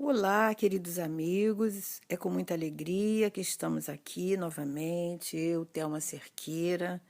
Olá, queridos amigos. É com muita alegria que estamos aqui novamente, eu, Thelma Cerqueira,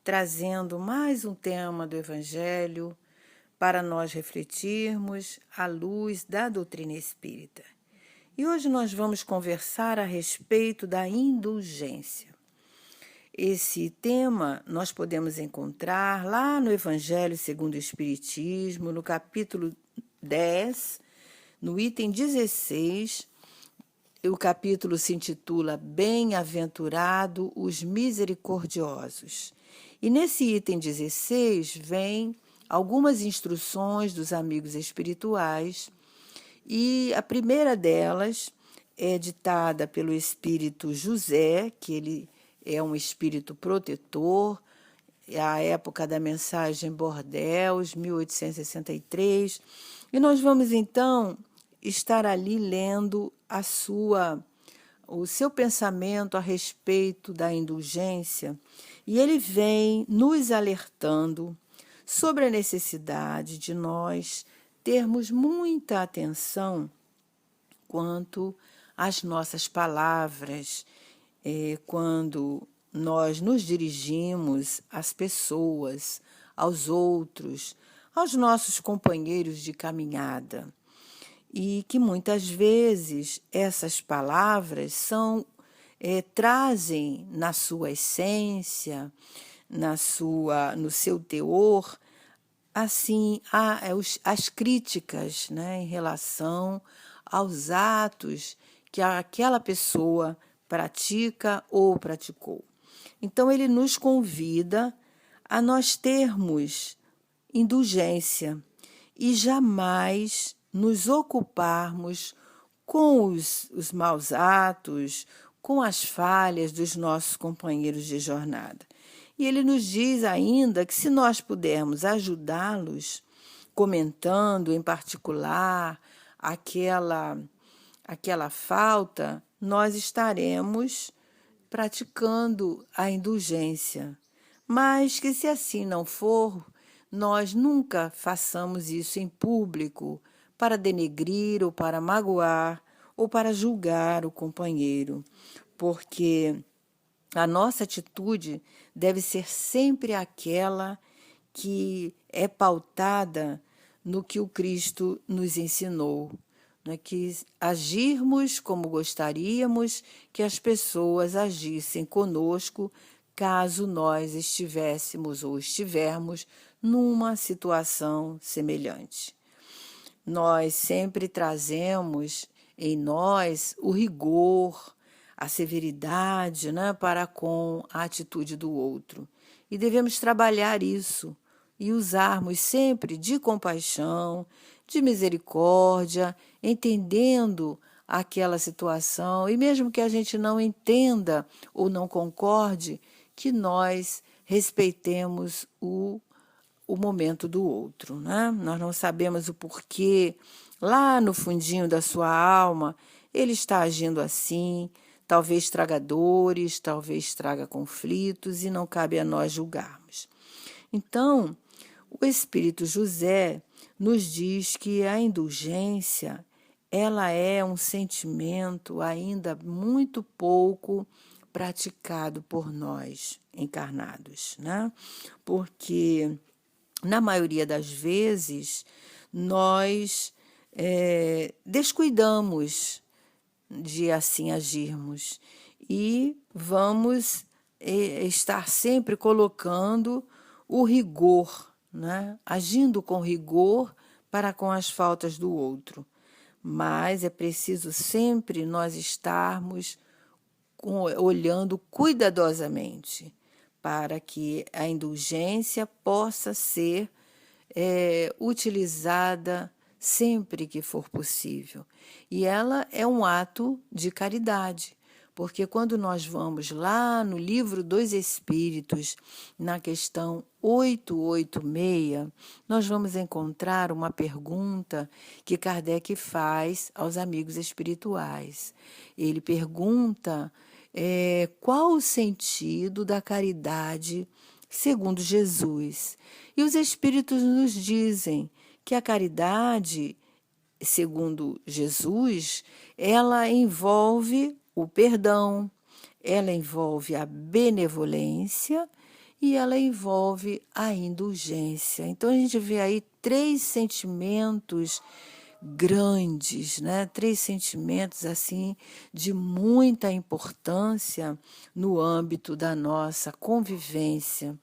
trazendo mais um tema do Evangelho para nós refletirmos à luz da doutrina espírita. E hoje nós vamos conversar a respeito da indulgência. Esse tema nós podemos encontrar lá no Evangelho segundo o Espiritismo, no capítulo 10, no item 16. O capítulo se intitula Bem-aventurado os misericordiosos. E nesse item 16 vem algumas instruções dos amigos espirituais, e a primeira delas é ditada pelo espírito José, que ele é um espírito protetor, é a época da mensagem Bordeaux, 1863, e nós vamos então estar ali lendo o seu pensamento a respeito da indulgência, e ele vem nos alertando sobre a necessidade de nós termos muita atenção quanto às nossas palavras, quando nós nos dirigimos às pessoas, aos outros, aos nossos companheiros de caminhada. E que muitas vezes essas palavras trazem na sua essência, no seu teor, assim, as críticas, né, em relação aos atos que aquela pessoa pratica ou praticou. Então, ele nos convida a nós termos indulgência e jamais nos ocuparmos com os maus atos, com as falhas dos nossos companheiros de jornada. E ele nos diz ainda que se nós pudermos ajudá-los, comentando em particular aquela falta, nós estaremos praticando a indulgência. Mas que se assim não for, nós nunca façamos isso em público para denegrir ou para magoar ou para julgar o companheiro, porque a nossa atitude deve ser sempre aquela que é pautada no que o Cristo nos ensinou, né? Que agirmos como gostaríamos que as pessoas agissem conosco, caso nós estivéssemos ou estivermos numa situação semelhante. Nós sempre trazemos em nós o rigor, a severidade, né, para com a atitude do outro. E devemos trabalhar isso e usarmos sempre de compaixão, de misericórdia, entendendo aquela situação, e mesmo que a gente não entenda ou não concorde, que nós respeitemos o momento do outro, né? Nós não sabemos o porquê, lá no fundinho da sua alma, ele está agindo assim, talvez traga dores, talvez traga conflitos, e não cabe a nós julgarmos. Então, o Espírito José nos diz que a indulgência, ela é um sentimento ainda muito pouco praticado por nós encarnados, né? Porque na maioria das vezes, nós descuidamos de assim agirmos e vamos estar sempre colocando o rigor, né? Agindo com rigor para com as faltas do outro. Mas é preciso sempre nós estarmos olhando cuidadosamente, para que a indulgência possa ser utilizada sempre que for possível. E ela é um ato de caridade, porque quando nós vamos lá no Livro dos Espíritos, na questão 886, nós vamos encontrar uma pergunta que Kardec faz aos amigos espirituais. Ele pergunta qual o sentido da caridade segundo Jesus. E os Espíritos nos dizem que a caridade segundo Jesus, ela envolve o perdão, ela envolve a benevolência e ela envolve a indulgência. Então a gente vê aí três sentimentos grandes, né? Três sentimentos assim de muita importância no âmbito da nossa convivência.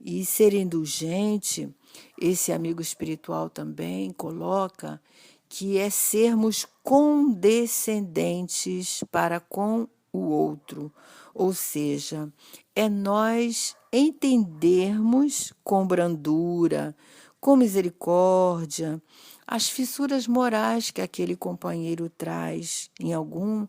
E ser indulgente, esse amigo espiritual também coloca que é sermos condescendentes para com o outro, ou seja, é nós entendermos com brandura, com misericórdia, as fissuras morais que aquele companheiro traz em algum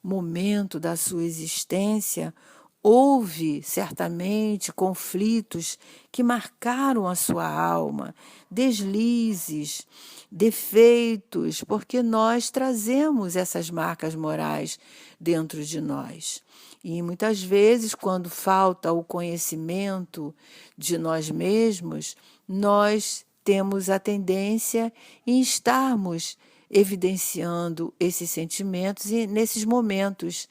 momento da sua existência. Houve certamente conflitos que marcaram a sua alma, deslizes, defeitos, porque nós trazemos essas marcas morais dentro de nós. E muitas vezes, quando falta o conhecimento de nós mesmos, nós temos a tendência em estarmos evidenciando esses sentimentos e nesses momentos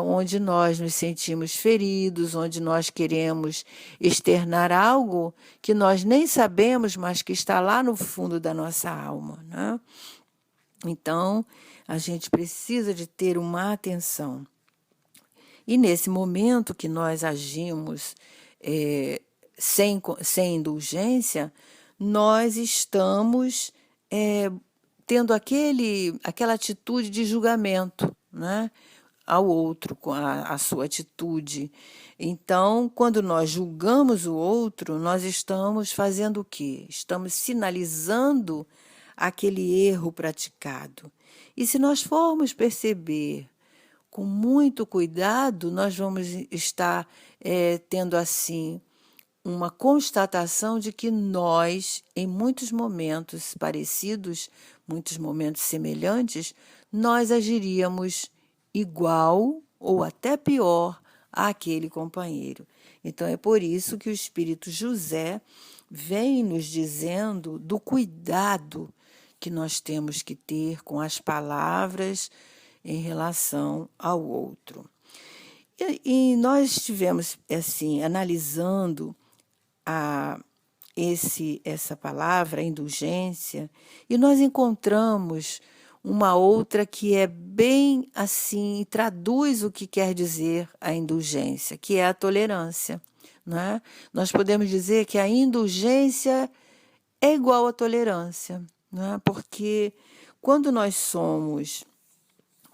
onde nós nos sentimos feridos, onde nós queremos externar algo que nós nem sabemos, mas que está lá no fundo da nossa alma, né? Então, a gente precisa de ter uma atenção. E nesse momento que nós agimos sem indulgência, nós estamos tendo aquela atitude de julgamento, né, ao outro, com a sua atitude. Então, quando nós julgamos o outro, nós estamos fazendo o quê? Estamos sinalizando aquele erro praticado. E se nós formos perceber com muito cuidado, nós vamos estar tendo assim uma constatação de que nós, em muitos momentos parecidos, muitos momentos semelhantes, nós agiríamos igual ou até pior àquele companheiro. Então é por isso que o Espírito José vem nos dizendo do cuidado que nós temos que ter com as palavras em relação ao outro. E nós estivemos assim analisando essa palavra, a indulgência, e nós encontramos uma outra que é bem assim, traduz o que quer dizer a indulgência, que é a tolerância, né? Nós podemos dizer que a indulgência é igual à tolerância, né? Porque quando nós somos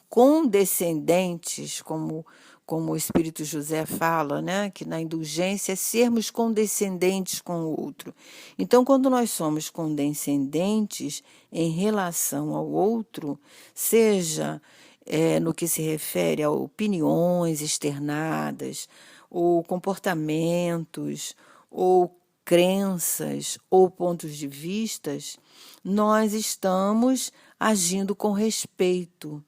condescendentes, como o Espírito José fala, né, que na indulgência é sermos condescendentes com o outro. Então, quando nós somos condescendentes em relação ao outro, seja no que se refere a opiniões externadas, ou comportamentos, ou crenças, ou pontos de vistas, nós estamos agindo com respeito,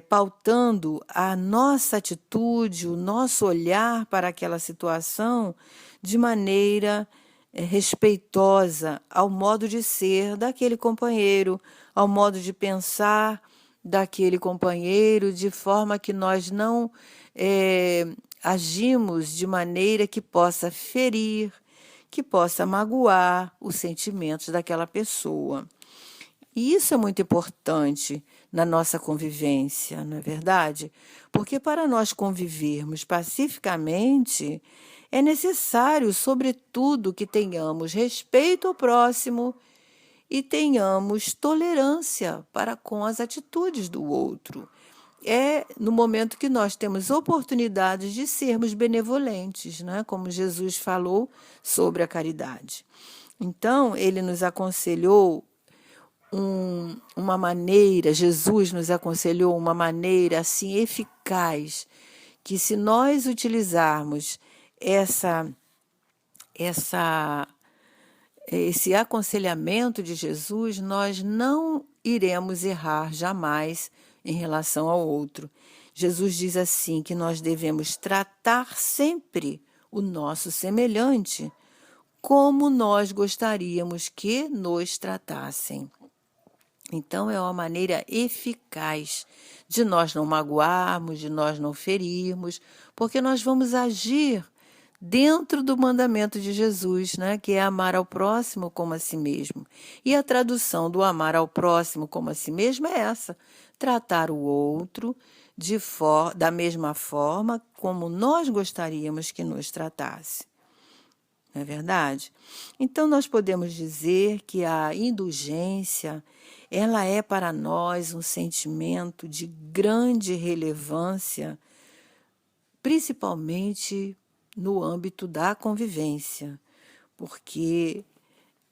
pautando a nossa atitude, o nosso olhar para aquela situação de maneira respeitosa ao modo de ser daquele companheiro, ao modo de pensar daquele companheiro, de forma que nós não agimos de maneira que possa ferir, que possa magoar os sentimentos daquela pessoa. E isso é muito importante na nossa convivência, não é verdade? Porque para nós convivermos pacificamente, é necessário, sobretudo, que tenhamos respeito ao próximo e tenhamos tolerância para com as atitudes do outro. É no momento que nós temos oportunidades de sermos benevolentes, né? Como Jesus falou sobre a caridade. Então, ele nos aconselhou uma maneira, Jesus nos aconselhou uma maneira assim eficaz, que se nós utilizarmos esse aconselhamento de Jesus, nós não iremos errar jamais em relação ao outro. Jesus diz assim que nós devemos tratar sempre o nosso semelhante como nós gostaríamos que nos tratassem. Então, é uma maneira eficaz de nós não magoarmos, de nós não ferirmos, porque nós vamos agir dentro do mandamento de Jesus, né, que é amar ao próximo como a si mesmo. E a tradução do amar ao próximo como a si mesmo é essa: tratar o outro da mesma forma como nós gostaríamos que nos tratasse. Não é verdade? Então, nós podemos dizer que a indulgência, ela é para nós um sentimento de grande relevância, principalmente no âmbito da convivência, porque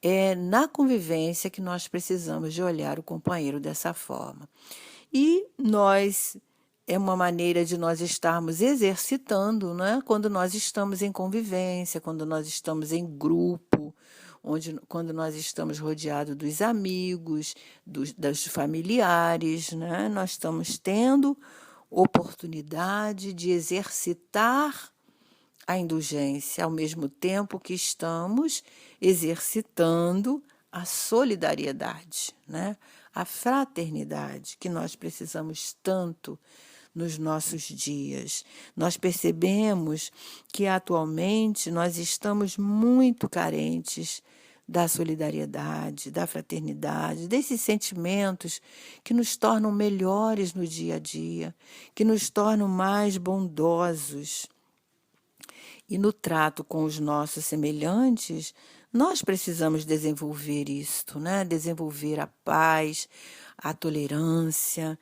é na convivência que nós precisamos de olhar o companheiro dessa forma. E é uma maneira de nós estarmos exercitando, né? Quando nós estamos em convivência, quando nós estamos em grupo, quando nós estamos rodeados dos amigos, dos familiares, né? Nós estamos tendo oportunidade de exercitar a indulgência, ao mesmo tempo que estamos exercitando a solidariedade, né? A fraternidade que nós precisamos tanto nos nossos dias. Nós percebemos que atualmente nós estamos muito carentes da solidariedade, da fraternidade, desses sentimentos que nos tornam melhores no dia a dia, que nos tornam mais bondosos. E no trato com os nossos semelhantes, nós precisamos desenvolver isto, né? Desenvolver a paz, a tolerância.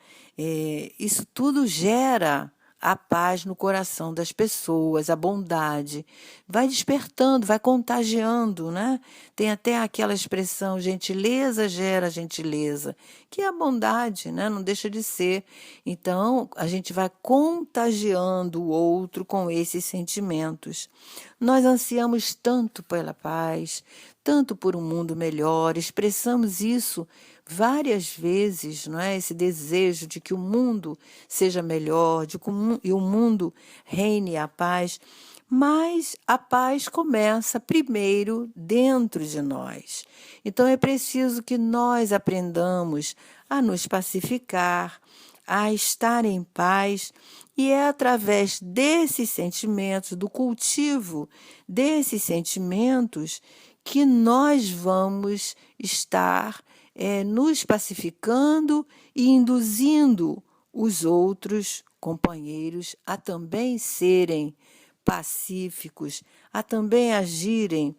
Isso tudo gera a paz no coração das pessoas, a bondade. Vai despertando, vai contagiando, né? Tem até aquela expressão, gentileza gera gentileza, que é a bondade, né? Não deixa de ser. Então, a gente vai contagiando o outro com esses sentimentos. Nós ansiamos tanto pela paz, tanto por um mundo melhor, expressamos isso várias vezes, não é? Esse desejo de que o mundo seja melhor, de que o mundo reine a paz, mas a paz começa primeiro dentro de nós. Então é preciso que nós aprendamos a nos pacificar, a estar em paz, e é através desses sentimentos, do cultivo desses sentimentos, que nós vamos estar nos pacificando e induzindo os outros companheiros a também serem pacíficos, a também agirem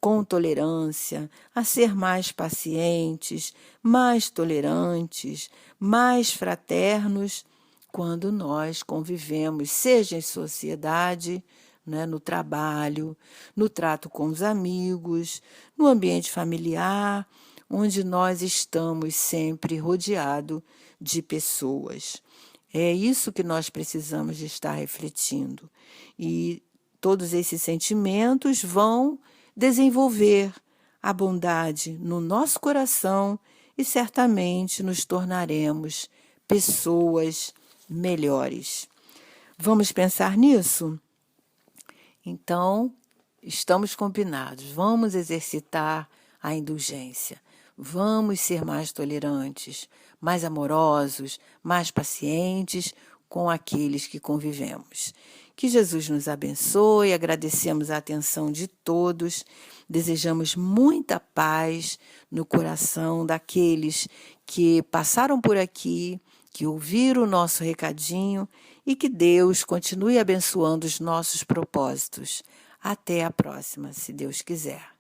com tolerância, a ser mais pacientes, mais tolerantes, mais fraternos, quando nós convivemos, seja em sociedade, né, no trabalho, no trato com os amigos, no ambiente familiar, onde nós estamos sempre rodeados de pessoas. É isso que nós precisamos de estar refletindo. E todos esses sentimentos vão desenvolver a bondade no nosso coração e certamente nos tornaremos pessoas melhores. Vamos pensar nisso? Então, estamos combinados. Vamos exercitar a indulgência. Vamos ser mais tolerantes, mais amorosos, mais pacientes com aqueles que convivemos. Que Jesus nos abençoe, agradecemos a atenção de todos, desejamos muita paz no coração daqueles que passaram por aqui, que ouviram o nosso recadinho e que Deus continue abençoando os nossos propósitos. Até a próxima, se Deus quiser.